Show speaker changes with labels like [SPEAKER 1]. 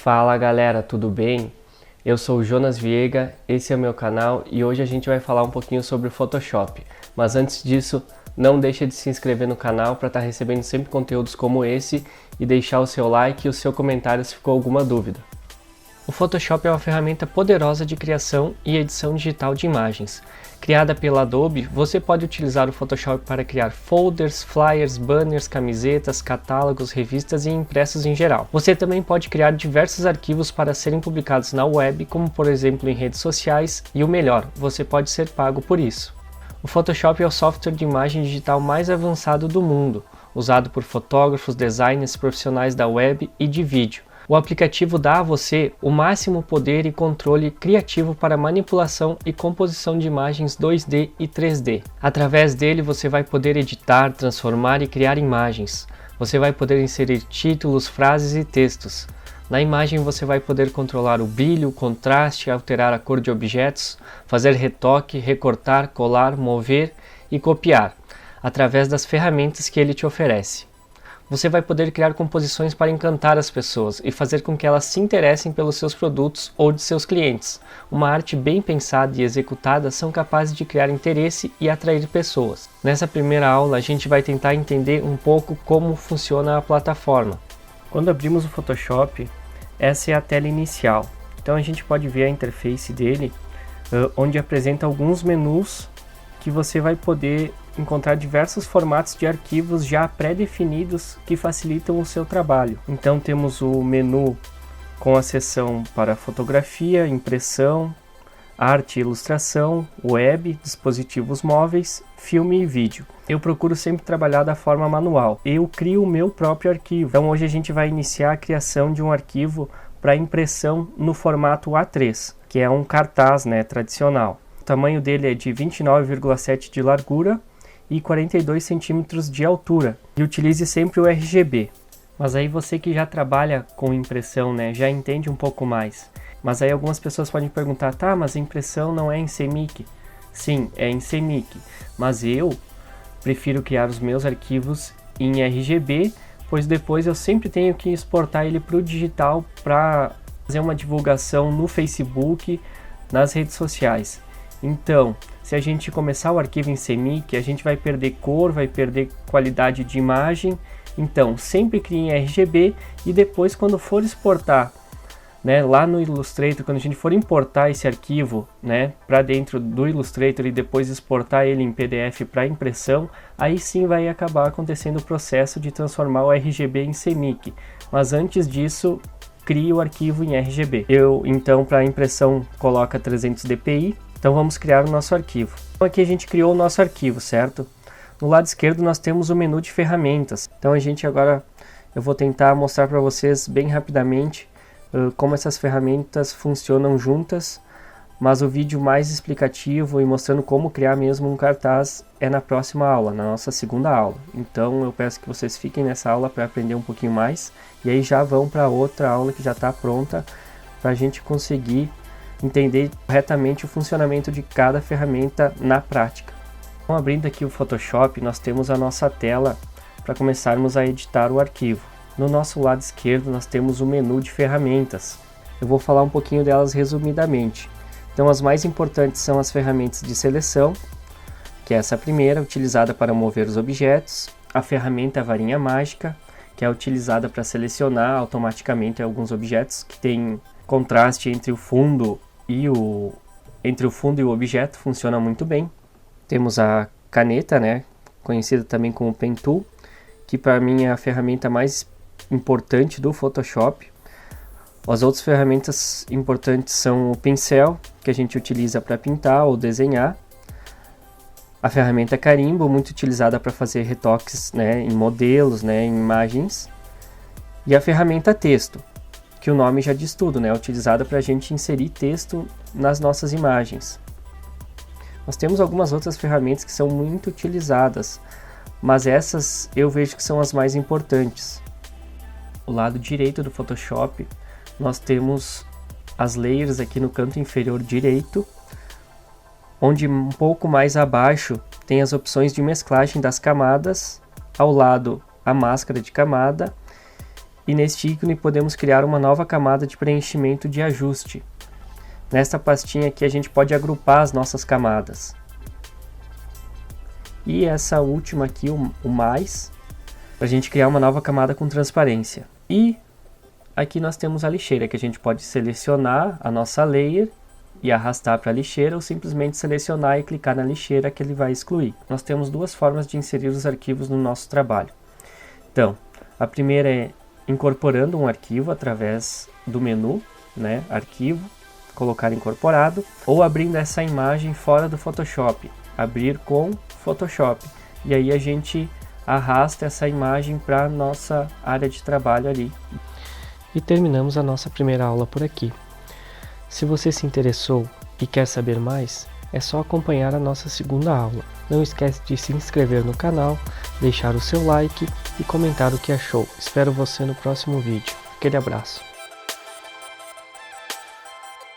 [SPEAKER 1] Fala galera, tudo bem? Eu sou o Jonas Viega, esse é o meu canal e hoje a gente vai falar um pouquinho sobre o Photoshop. Mas antes disso, não deixa de se inscrever no canal para estar recebendo sempre conteúdos como esse e deixar o seu like e o seu comentário se ficou alguma dúvida. O Photoshop é uma ferramenta poderosa de criação e edição digital de imagens. Criada pela Adobe, você pode utilizar o Photoshop para criar folders, flyers, banners, camisetas, catálogos, revistas e impressos em geral. Você também pode criar diversos arquivos para serem publicados na web, como por exemplo em redes sociais, e o melhor, você pode ser pago por isso. O Photoshop é o software de imagem digital mais avançado do mundo, usado por fotógrafos, designers, profissionais da web e de vídeo. O aplicativo dá a você o máximo poder e controle criativo para manipulação e composição de imagens 2D e 3D. Através dele você vai poder editar, transformar e criar imagens. Você vai poder inserir títulos, frases e textos. Na imagem você vai poder controlar o brilho, o contraste, alterar a cor de objetos, fazer retoque, recortar, colar, mover e copiar, através das ferramentas que ele te oferece. Você vai poder criar composições para encantar as pessoas e fazer com que elas se interessem pelos seus produtos ou de seus clientes. Uma arte bem pensada e executada são capazes de criar interesse e atrair pessoas. Nessa primeira aula a gente vai tentar entender um pouco como funciona a plataforma. Quando abrimos o Photoshop, essa é a tela inicial. Então a gente pode ver a interface dele, onde apresenta alguns menus que você vai poder encontrar diversos formatos de arquivos já pré-definidos que facilitam o seu trabalho. Então temos o menu com a seção para fotografia, impressão, arte e ilustração, web, dispositivos móveis, filme e vídeo. Eu procuro sempre trabalhar da forma manual. Eu crio o meu próprio arquivo. Então hoje a gente vai iniciar a criação de um arquivo para impressão no formato A3, que é um cartaz, tradicional. O tamanho dele é de 29,7 de largura e 42 centímetros de altura. E utilize sempre o RGB. Mas aí você que já trabalha com impressão, já entende um pouco mais. Mas aí algumas pessoas podem perguntar, tá, mas a impressão não é em CMYK? Sim, é em CMYK. Mas eu prefiro criar os meus arquivos em RGB, pois depois eu sempre tenho que exportar ele para o digital para fazer uma divulgação no Facebook, nas redes sociais. Então, se a gente começar o arquivo em CMYK, a gente vai perder cor, vai perder qualidade de imagem. Então, sempre crie em RGB e depois quando for exportar, lá no Illustrator, quando a gente for importar esse arquivo, para dentro do Illustrator e depois exportar ele em PDF para impressão, aí sim vai acabar acontecendo o processo de transformar o RGB em CMYK. Mas antes disso, crie o arquivo em RGB. Eu, então, para impressão, coloca 300 dpi. Então vamos criar o nosso arquivo. Então aqui a gente criou o nosso arquivo, certo? No lado esquerdo nós temos o menu de ferramentas. Então eu vou tentar mostrar para vocês bem rapidamente como essas ferramentas funcionam juntas, mas o vídeo mais explicativo e mostrando como criar mesmo um cartaz é na próxima aula, na nossa segunda aula. Então eu peço que vocês fiquem nessa aula para aprender um pouquinho mais e aí já vão para outra aula que já está pronta para a gente conseguir entender corretamente o funcionamento de cada ferramenta na prática. Então, abrindo aqui o Photoshop, nós temos a nossa tela para começarmos a editar o arquivo. No nosso lado esquerdo nós temos o menu de ferramentas. Eu vou falar um pouquinho delas resumidamente. Então as mais importantes são as ferramentas de seleção, que é essa primeira, utilizada para mover os objetos, a ferramenta varinha mágica, que é utilizada para selecionar automaticamente alguns objetos que tem contraste entre o fundo e o objeto, funciona muito bem. Temos a caneta, conhecida também como Pen Tool, que para mim é a ferramenta mais importante do Photoshop. As outras ferramentas importantes são o pincel, que a gente utiliza para pintar ou desenhar. A ferramenta carimbo, muito utilizada para fazer retoques em modelos, em imagens. E a ferramenta texto, que o nome já diz tudo, é utilizada para a gente inserir texto nas nossas imagens. Nós temos algumas outras ferramentas que são muito utilizadas, mas essas eu vejo que são as mais importantes. O lado direito do Photoshop, nós temos as layers aqui no canto inferior direito, onde um pouco mais abaixo tem as opções de mesclagem das camadas, ao lado a máscara de camada, E neste ícone podemos criar uma nova camada de preenchimento de ajuste. Nesta pastinha aqui a gente pode agrupar as nossas camadas. E essa última aqui, o mais, para a gente criar uma nova camada com transparência. E aqui nós temos a lixeira, que a gente pode selecionar a nossa layer e arrastar para a lixeira, ou simplesmente selecionar e clicar na lixeira que ele vai excluir. Nós temos duas formas de inserir os arquivos no nosso trabalho. Então, a primeira é incorporando um arquivo através do menu, né, arquivo, colocar incorporado, ou abrindo essa imagem fora do Photoshop, abrir com Photoshop. E aí a gente arrasta essa imagem para a nossa área de trabalho ali. E terminamos a nossa primeira aula por aqui. Se você se interessou e quer saber mais, é só acompanhar a nossa segunda aula. Não esquece de se inscrever no canal, deixar o seu like e comentar o que achou. Espero você no próximo vídeo. Aquele abraço.